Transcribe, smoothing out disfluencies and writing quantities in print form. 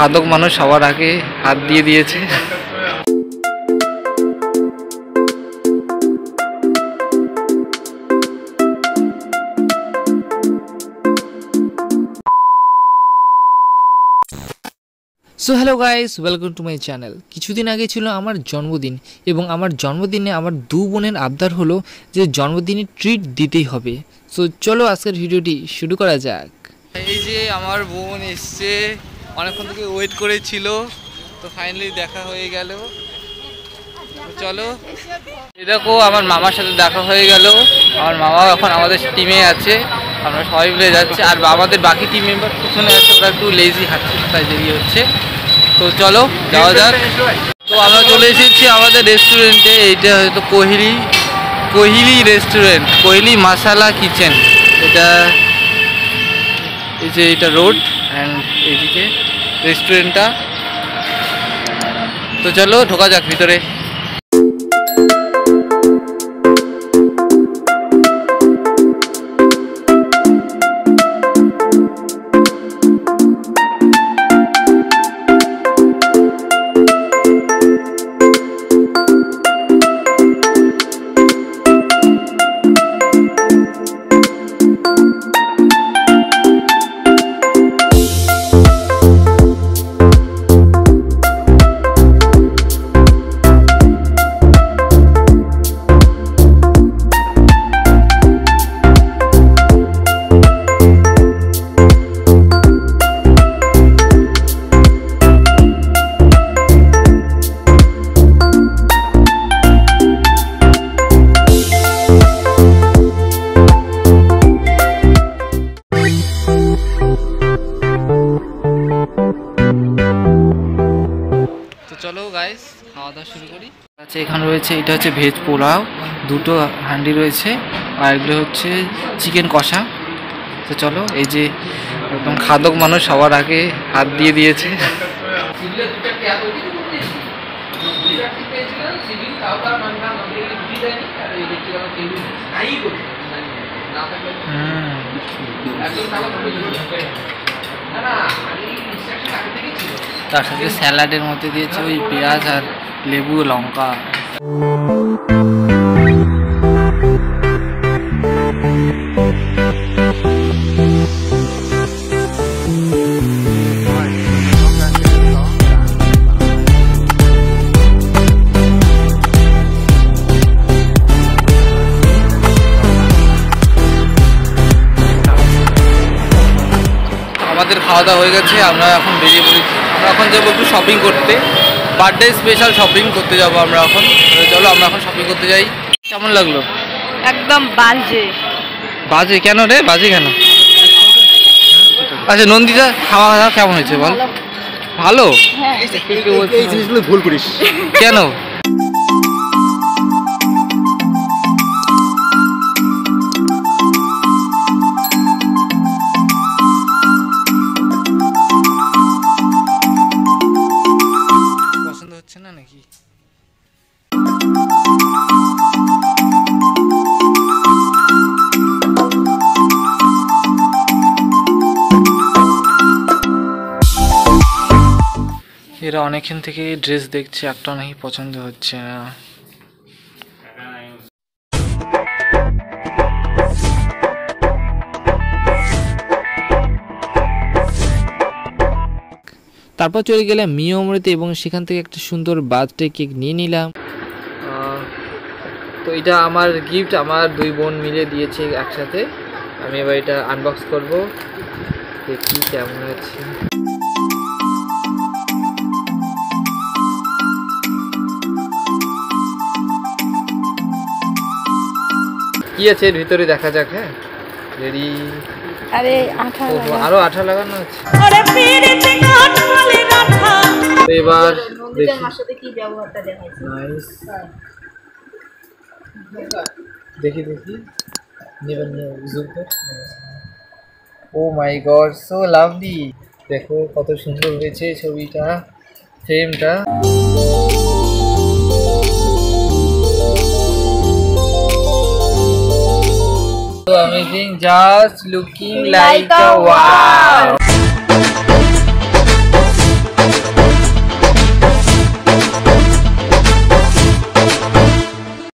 খাদক মানুষ সবার আগে হাত দিয়ে দিয়েছে। So hello guys, welcome to my channel. কিছুদিন আগে ছিল আমার জন্মদিন এবং আমার জন্মদিনে আমার দু বোনের আবদার হলো যে জন্মদিনে ট্রিট দিতেই হবে। সো চলো আজকের ভিডিওটি শুরু করা যাক। এই যে আমার বোন এসছে, অনেকক্ষণ থেকে ওয়েট করেছিল, তো ফাইনালি দেখা হয়ে গেল। চলো, দেখো আমার মামার সাথে দেখা হয়ে গেল। আমার মামাও এখন আমাদের টিমে আছে, আমরা সবাই মিলে যাচ্ছি। আর আমাদের বাকি টিম মেম্বার পিছনে আছে, ওরা একটু লেজি হাঁটছে, তাই দেরি হচ্ছে। তো চলো যাওয়া যাক। তো আমরা চলে এসেছি আমাদের রেস্টুরেন্টে। এইটা হয়তো কোহিলি রেস্টুরেন্ট, কোহিলি মাসালা কিচেন। এটা এই যে এটা রোড অ্যান্ড এইদিকে রেস্টুরেন্টটা। তো চলো ঢোকা যাক ভিতরে। চলো গাইস, খাওয়া দাওয়া শুরু করি। আচ্ছা, এখানে রয়েছে, এটা হচ্ছে ভেজ পোলাও, দুটো হান্ডি রয়েছে, আর এগুলো হচ্ছে চিকেন কষা। তো চলো, এই যে একদম খাদক মানুষ সবার আগে হাত দিয়ে দিয়েছে। তার সাথে স্যালাডের মধ্যে দিয়েছে ওই পেঁয়াজ আর লেবু লঙ্কা। আমাদের খাওয়া দাওয়া হয়ে গেছে, আমরা এখন বেরিয়ে পড়েছি। আমরা এখন যাবো একটু শপিং করতে, বার্থডে স্পেশাল শপিং করতে যাবো আমরা এখন। চলো আমরা এখন শপিং করতে যাই। কেমন লাগলো? একদম বাজে। বাজে কেন রে? বাজে কেন? আচ্ছা নন্দিতা, খাওয়া দাওয়া কেমন হয়েছে বল? ভালো? এই জিনিসগুলো ভুল করিস কেন? পছন্দ হচ্ছে না নাকি? এরা অনেকক্ষণ থেকে ড্রেস দেখছে, একটা নাকি পছন্দ হচ্ছে না। তারপর চলে গেলাম মিও অমৃতে এবং সেখান থেকে একটা সুন্দর বার্থডে কেক নিয়ে নিলাম। তো এটা আমার গিফট, আমার দুই বোন মিলে দিয়েছে একসাথে। আমি এবার এটা আনবক্স করব, দেখি কেমন আছে। কি আছে এর ভিতরে দেখা যাক। হ্যাঁ রেডি। আরে আঠা আরো আঠা লাগানো আছে। এবার দেখি ও মাই গড, সো লাভলি। দেখো কত সুন্দর হয়েছে ছবিটা, ফ্রেমটা। So amazing, just looking like a wow.